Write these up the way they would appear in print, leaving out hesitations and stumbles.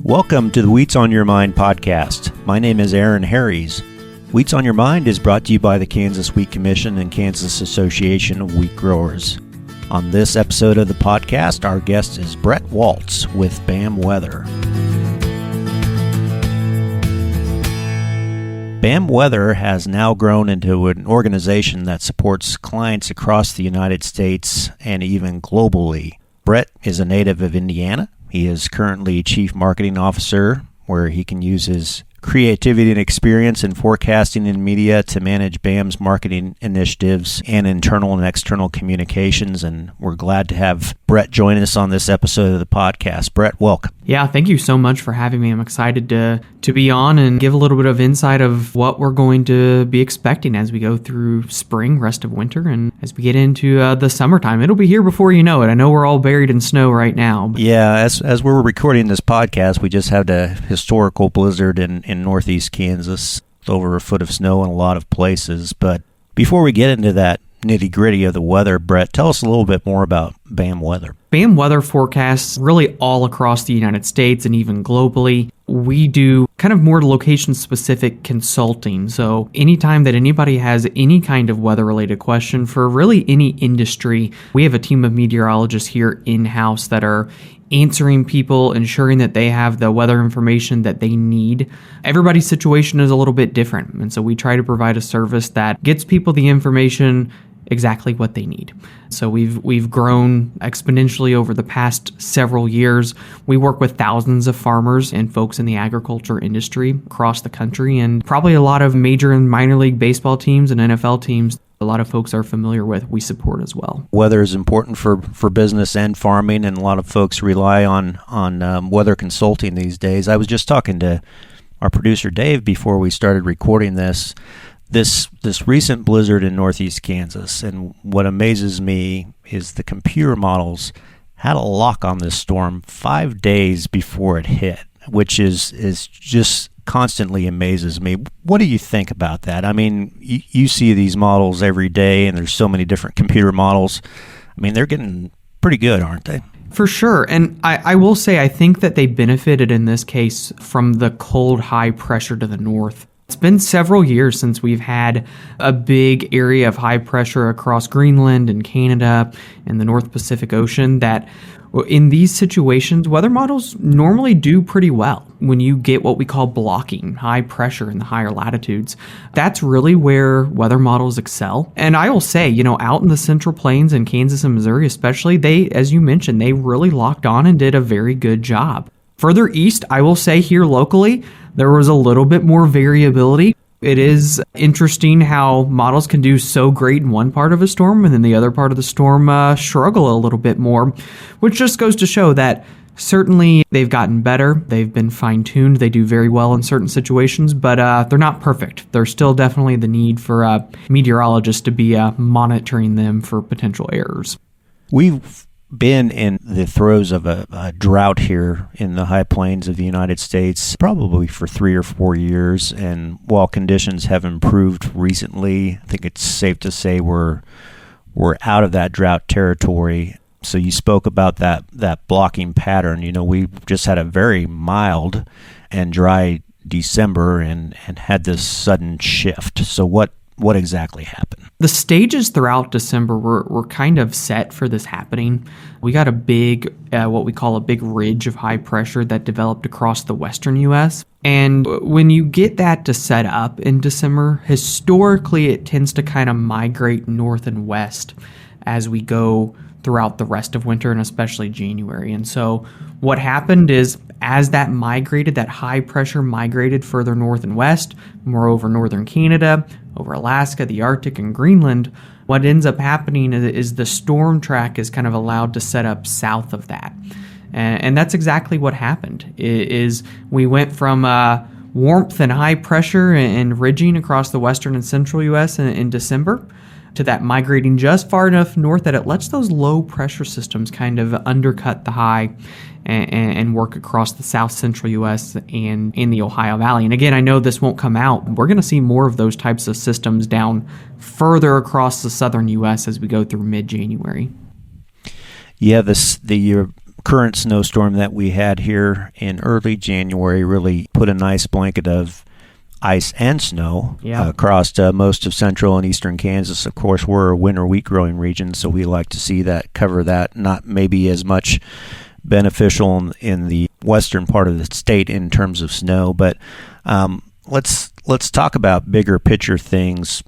Welcome to the Wheats on Your Mind podcast. My name is Aaron Harries. Wheats on Your Mind is brought to you by the Kansas Wheat Commission and Kansas Association of Wheat Growers. On this episode of the podcast, our guest is Brett Waltz with BAM Weather. BAM Weather has now grown into an organization that supports clients across the United States and even globally. Brett is a native of Indiana. He is currently Chief Marketing Officer, where he can use his creativity and experience in forecasting and media to manage BAM's marketing initiatives and internal and external communications. And we're glad to have Brett join us on this episode of the podcast. Brett, welcome. Yeah, thank you so much for having me. I'm excited to be on and give a little bit of insight of what we're going to be expecting as we go through spring, rest of winter, and as we get into the summertime. It'll be here before you know it. I know we're all buried in snow right now. Yeah, as we're recording this podcast, we just had a historical blizzard in northeast Kansas with over a foot of snow in a lot of places. But before we get into that nitty-gritty of the weather, Brett, tell us a little bit more about BAM Weather. BAM Weather forecasts really all across the United States and even globally. We do kind of more location-specific consulting. So anytime that anybody has any kind of weather-related question for really any industry, we have a team of meteorologists here in-house that are answering people, ensuring that they have the weather information that they need. Everybody's situation is a little bit different, and so we try to provide a service that gets people the information exactly what they need. So we've grown exponentially over the past several years. We work with thousands of farmers and folks in the agriculture industry across the country, and probably a lot of major and minor league baseball teams and NFL teams a lot of folks are familiar with, we support as well. Weather is important for business and farming, and a lot of folks rely on weather consulting these days. I was just talking to our producer Dave before we started recording this recent blizzard in northeast Kansas, and what amazes me is the computer models had a lock on this storm 5 days before it hit, which is just constantly amazes me. What do you think about that? I mean, you see these models every day, and there's so many different computer models. I mean, they're getting pretty good, aren't they? For sure. And I will say, I think that they benefited in this case from the cold, high pressure to the north. It's been several years since we've had a big area of high pressure across Greenland and Canada and the North Pacific Ocean that in these situations, weather models normally do pretty well when you get what we call blocking, high pressure in the higher latitudes. That's really where weather models excel. And I will say, out in the Central Plains in Kansas and Missouri especially, they, as you mentioned, they really locked on and did a very good job. Further east, I will say here locally, there was a little bit more variability. It is interesting how models can do so great in one part of a storm and then the other part of the storm struggle a little bit more, which just goes to show that certainly they've gotten better. They've been fine-tuned. They do very well in certain situations, but they're not perfect. There's still definitely the need for meteorologists to be monitoring them for potential errors. We've been in the throes of a drought here in the high plains of the United States probably for 3 or 4 years, and while conditions have improved recently, I think it's safe to say we're out of that drought territory. So you spoke about that blocking pattern. We just had a very mild and dry December and had this sudden shift. So what exactly happened? The stages throughout December were kind of set for this happening. We got a big, what we call a big ridge of high pressure that developed across the western U.S. And when you get that to set up in December, historically it tends to kind of migrate north and west as we go throughout the rest of winter and especially January. And so what happened is as that high pressure migrated further north and west, more over northern Canada, over Alaska, the Arctic, and Greenland, what ends up happening is the storm track is kind of allowed to set up south of that. And that's exactly what happened, is we went from warmth and high pressure and ridging across the western and central U.S. in December to that migrating just far enough north that it lets those low pressure systems kind of undercut the high and work across the south central U.S. and in the Ohio Valley. And again, I know this won't come out. We're going to see more of those types of systems down further across the southern U.S. as we go through mid-January. Yeah, the current snowstorm that we had here in early January really put a nice blanket of ice and snow across most of central and eastern Kansas. Of course, we're a winter wheat growing region, so we like to see that, cover that. Not maybe as much beneficial in the western part of the state in terms of snow, but let's talk about bigger picture things.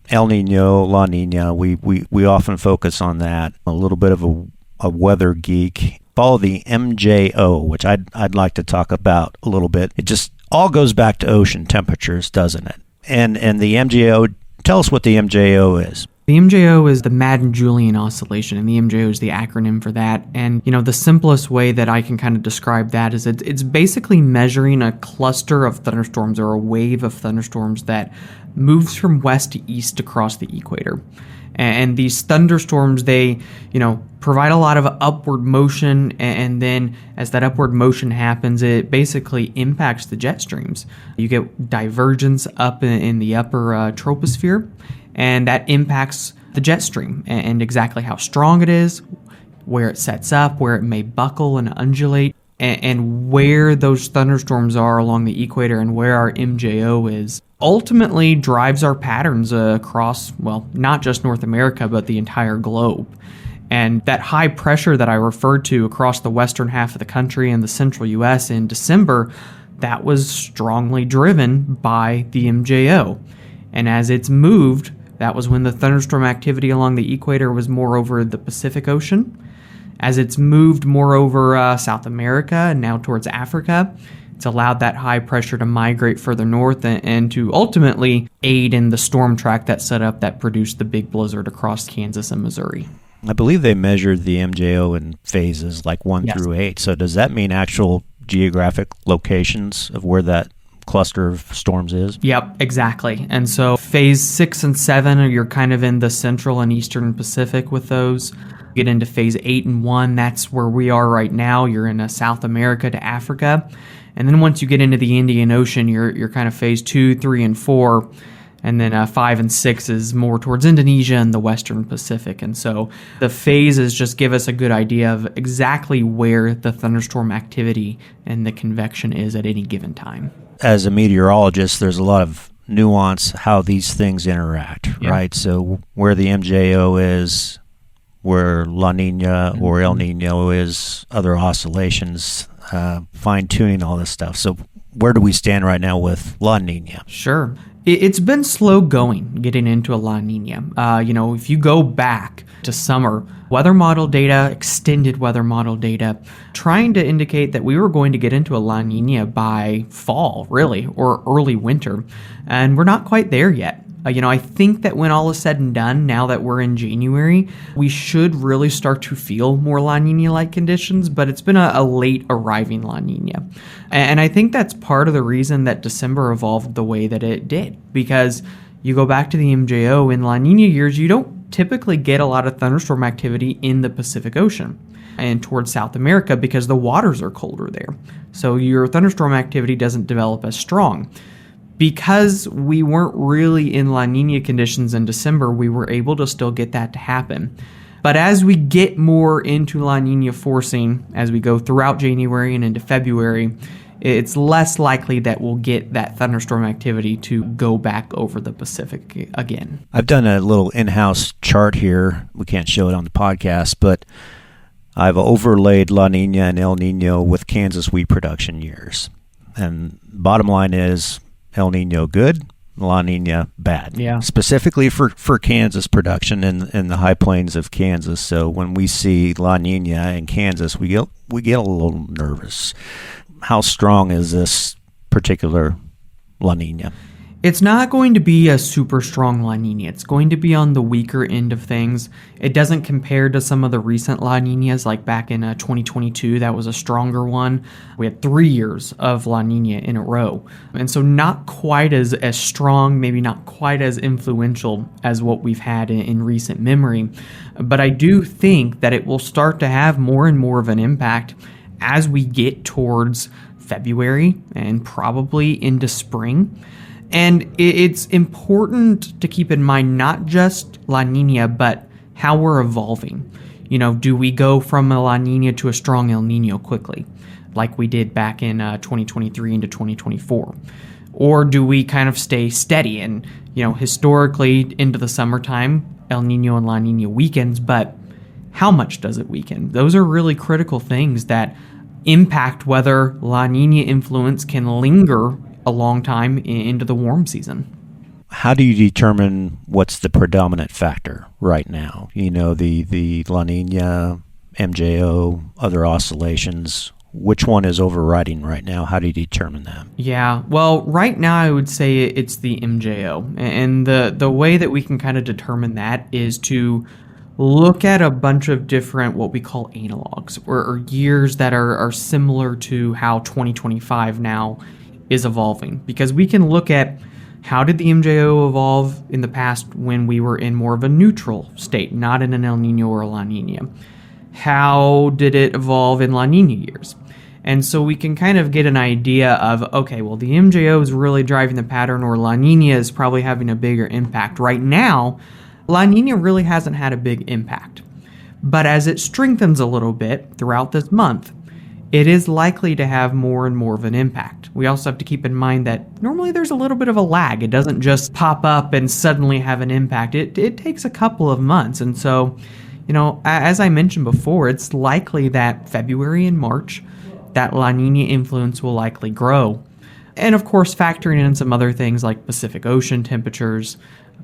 El Nino, La Nina, we often focus on that. A little bit of a weather geek. Follow the MJO, which I'd like to talk about a little bit. It just all goes back to ocean temperatures, doesn't it? And the MJO, tell us what the MJO is. The MJO is the Madden Julian oscillation, and the MJO is the acronym for that. And, the simplest way that I can kind of describe that is it's basically measuring a cluster of thunderstorms or a wave of thunderstorms that moves from west to east across the equator. And these thunderstorms, they, provide a lot of upward motion, and then as that upward motion happens, it basically impacts the jet streams. You get divergence up in the upper troposphere, and that impacts the jet stream and exactly how strong it is, where it sets up, where it may buckle and undulate, and where those thunderstorms are along the equator and where our MJO is. Ultimately drives our patterns across, not just North America, but the entire globe. And that high pressure that I referred to across the western half of the country and the central U.S. in December, that was strongly driven by the MJO. And as it's moved, that was when the thunderstorm activity along the equator was more over the Pacific Ocean. As it's moved more over South America and now towards Africa, it's allowed that high pressure to migrate further north and to ultimately aid in the storm track that set up that produced the big blizzard across Kansas and Missouri. I believe they measured the MJO in phases like 1 through 8. So does that mean actual geographic locations of where that cluster of storms is? Yep, exactly. And so phase 6 and 7, you're kind of in the central and eastern Pacific with those. Get into phase 8 and 1, that's where we are right now. You're in South America to Africa. And then once you get into the Indian Ocean, you're kind of phase 2, 3, and 4. And then 5 and 6 is more towards Indonesia and the Western Pacific. And so the phases just give us a good idea of exactly where the thunderstorm activity and the convection is at any given time. As a meteorologist, there's a lot of nuance how these things interact, right? So where the MJO is, where La Nina or El Nino is, other oscillations, fine-tuning all this stuff. So where do we stand right now with La Nina? Sure. It's been slow going getting into a La Nina. If you go back to summer, weather model data, extended weather model data, trying to indicate that we were going to get into a La Nina by fall, really, or early winter. And we're not quite there yet. I think that when all is said and done, now that we're in January, we should really start to feel more La Nina-like conditions, but it's been a late arriving La Nina. And I think that's part of the reason that December evolved the way that it did, because you go back to the MJO, in La Nina years, you don't typically get a lot of thunderstorm activity in the Pacific Ocean and towards South America because the waters are colder there. So your thunderstorm activity doesn't develop as strong. Because we weren't really in La Nina conditions in December, we were able to still get that to happen. But as we get more into La Nina forcing, as we go throughout January and into February, it's less likely that we'll get that thunderstorm activity to go back over the Pacific again. I've done a little in-house chart here. We can't show it on the podcast, but I've overlaid La Nina and El Nino with Kansas wheat production years. And bottom line is El Nino good, La Nina bad. Yeah. Specifically for Kansas production in the high plains of Kansas. So when we see La Nina in Kansas, we get a little nervous. How strong is this particular La Nina? It's not going to be a super strong La Nina. It's going to be on the weaker end of things. It doesn't compare to some of the recent La Ninas, like back in 2022. That was a stronger one. We had 3 years of La Nina in a row. And so not quite as strong, maybe not quite as influential as what we've had in recent memory. But I do think that it will start to have more and more of an impact as we get towards February and probably into spring. And it's important to keep in mind not just La Nina, but how we're evolving. Do we go from a La Niña to a strong El Nino quickly, like we did back in 2023 into 2024? Or do we kind of stay steady? And, historically into the summertime, El Nino and La Niña weakens, but how much does it weaken? Those are really critical things that impact whether La Niña influence can linger a long time into the warm season. How do you determine what's the predominant factor right now? The La Niña, MJO, other oscillations. Which one is overriding right now? How do you determine that? Yeah, well, right now I would say it's the MJO. And the way that we can kind of determine that is to look at a bunch of different what we call analogs, or years that are similar to how 2025 now is evolving. Because we can look at how did the MJO evolve in the past when we were in more of a neutral state, not in an El Nino or a La Niña? How did it evolve in La Niña years? And so we can kind of get an idea of, okay, well, the MJO is really driving the pattern, or La Niña is probably having a bigger impact. Right now, La Niña really hasn't had a big impact. But as it strengthens a little bit throughout this month, it is likely to have more and more of an impact. We also have to keep in mind that normally there's a little bit of a lag. It doesn't just pop up and suddenly have an impact. It takes a couple of months. And so, as I mentioned before, it's likely that February and March, that La Niña influence will likely grow. And of course, factoring in some other things like Pacific Ocean temperatures,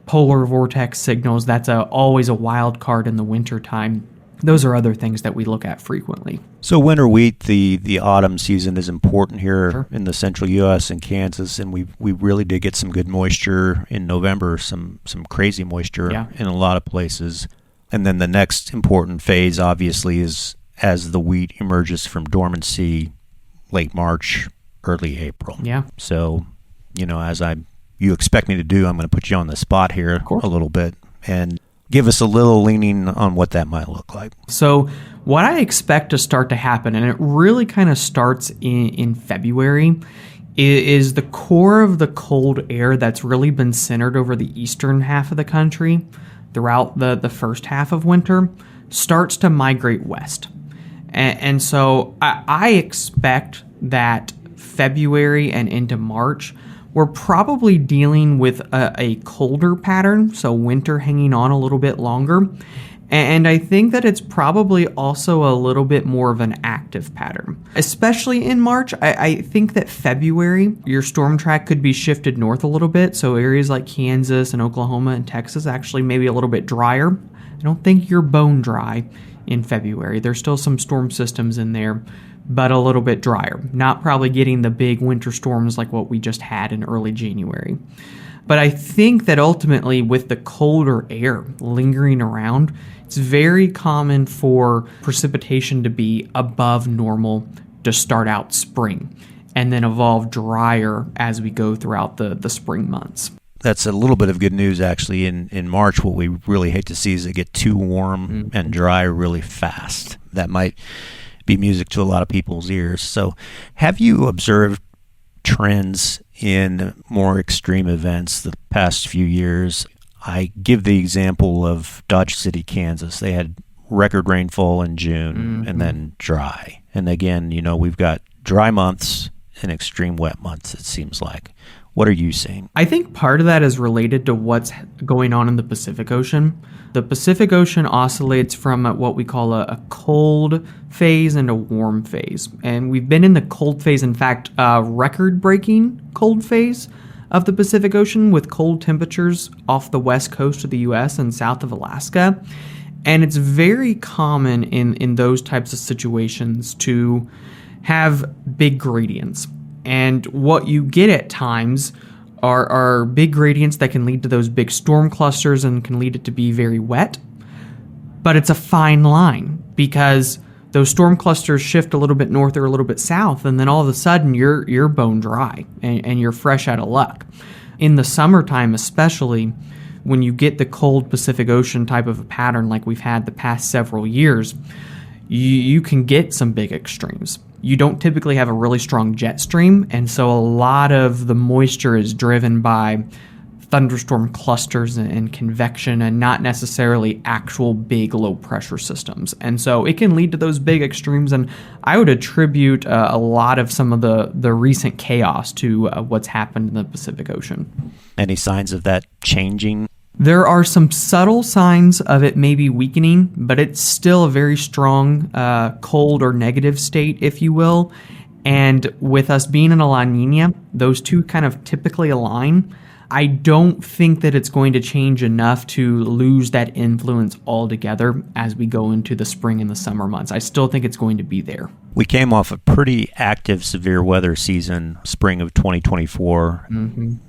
polar vortex signals, that's always a wild card in the winter time. Those are other things that we look at frequently. So winter wheat, the autumn season is important here Sure. in the central U.S. and Kansas, and we really did get some good moisture in November, some crazy moisture in a lot of places. And then the next important phase, obviously, is as the wheat emerges from dormancy late March, early April. Yeah. So, as you expect me to do, I'm going to put you on the spot here a little bit and give us a little leaning on what that might look like. So what I expect to start to happen, and it really kind of starts in February, is the core of the cold air that's really been centered over the eastern half of the country throughout the first half of winter starts to migrate west. And so I expect that February and into March, we're probably dealing with a colder pattern, so winter hanging on a little bit longer. And I think that it's probably also a little bit more of an active pattern. Especially in March, I think that February, your storm track could be shifted north a little bit, so areas like Kansas and Oklahoma and Texas actually maybe a little bit drier. I don't think you're bone dry in February. There's still some storm systems in there, but a little bit drier. Not probably getting the big winter storms like what we just had in early January. But I think that ultimately with the colder air lingering around, it's very common for precipitation to be above normal to start out spring and then evolve drier as we go throughout the spring months. That's a little bit of good news, actually. In March, what we really hate to see is it get too warm and dry really fast. That might be music to a lot of people's ears. So have you observed trends in more extreme events the past few years? I give the example of Dodge City, Kansas. They had record rainfall in June and then dry. And again, we've got dry months and extreme wet months, it seems like. What are you seeing? I think part of that is related to what's going on in the Pacific Ocean. The Pacific Ocean oscillates from what we call a cold phase and a warm phase. And we've been in the cold phase, in fact, record-breaking cold phase of the Pacific Ocean with cold temperatures off the west coast of the U.S. and south of Alaska. And it's very common in those types of situations to have big gradients. And what you get at times are big gradients that can lead to those big storm clusters and can lead it to be very wet. But it's a fine line because those storm clusters shift a little bit north or a little bit south, and then all of a sudden you're bone dry and you're fresh out of luck. In the summertime especially, when you get the cold Pacific Ocean type of a pattern like we've had the past several years, you can get some big extremes. You don't typically have a really strong jet stream, and so a lot of the moisture is driven by thunderstorm clusters and convection and not necessarily actual big low pressure systems. And so it can lead to those big extremes. And I would attribute a lot of some of the recent chaos to what's happened in the Pacific Ocean. Any signs of that changing? There are some subtle signs of it maybe weakening, but it's still a very strong cold or negative state, if you will. And with us being in a La Niña, those two kind of typically align. I don't think that it's going to change enough to lose that influence altogether as we go into the spring and the summer months. I still think it's going to be there. We came off a pretty active severe weather season, spring of 2024,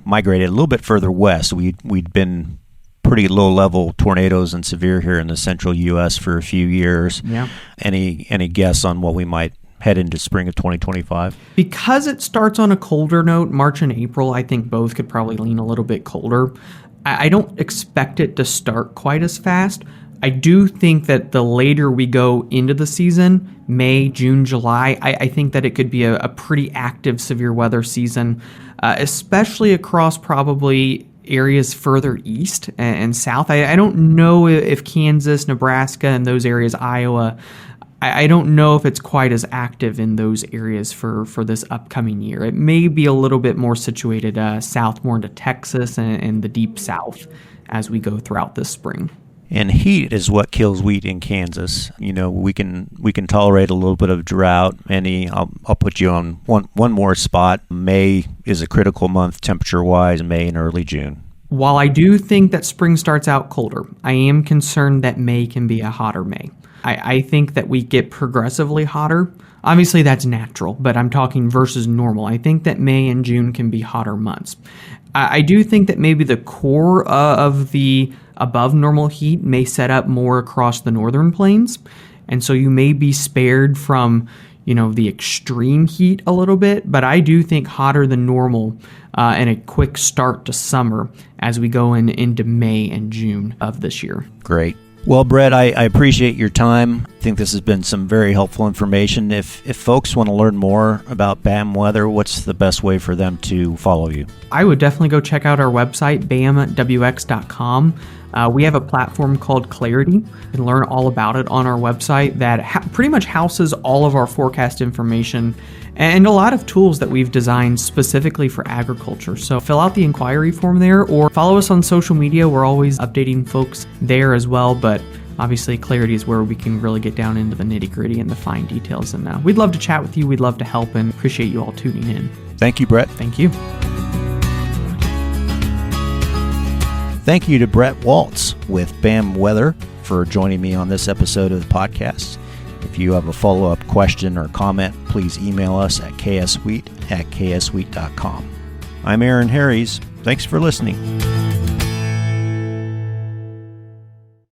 migrated a little bit further west. We'd been pretty low-level tornadoes and severe here in the central U.S. for a few years. Yeah. Any guess on what we might head into spring of 2025? Because it starts on a colder note, March and April, I think both could probably lean a little bit colder. I don't expect it to start quite as fast. I do think that the later we go into the season, May, June, July, I think that it could be a pretty active severe weather season, especially across probably areas further east and south. I don't know if Kansas, Nebraska, and those areas, Iowa, I don't know if it's quite as active in those areas for this upcoming year. It may be a little bit more situated south, more into Texas and the deep south as we go throughout this spring. And heat is what kills wheat in Kansas. You know, we can tolerate a little bit of drought. I'll put you on one more spot. May is a critical month temperature-wise, May and early June. While I do think that spring starts out colder, I am concerned that May can be a hotter May. I think that we get progressively hotter. Obviously, that's natural, but I'm talking versus normal. I think that May and June can be hotter months. I do think that maybe the core of the above normal heat may set up more across the northern plains, and so you may be spared from, the extreme heat a little bit, but I do think hotter than normal and a quick start to summer as we go into May and June of this year. Great. Well, Brett, I appreciate your time. I think this has been some very helpful information. If folks want to learn more about BAM weather, what's the best way for them to follow you? I would definitely go check out our website, bamwx.com. We have a platform called Clarity. You can learn all about it on our website that pretty much houses all of our forecast information and a lot of tools that we've designed specifically for agriculture. So fill out the inquiry form there or follow us on social media. We're always updating folks there as well, but obviously Clarity is where we can really get down into the nitty-gritty and the fine details. And we'd love to chat with you. We'd love to help and appreciate you all tuning in. Thank you, Brett. Thank you. Thank you to Brett Waltz with BAM Weather for joining me on this episode of the podcast. If you have a follow-up question or comment, please email us at kswheat@kswheat.com. I'm Aaron Harries. Thanks for listening.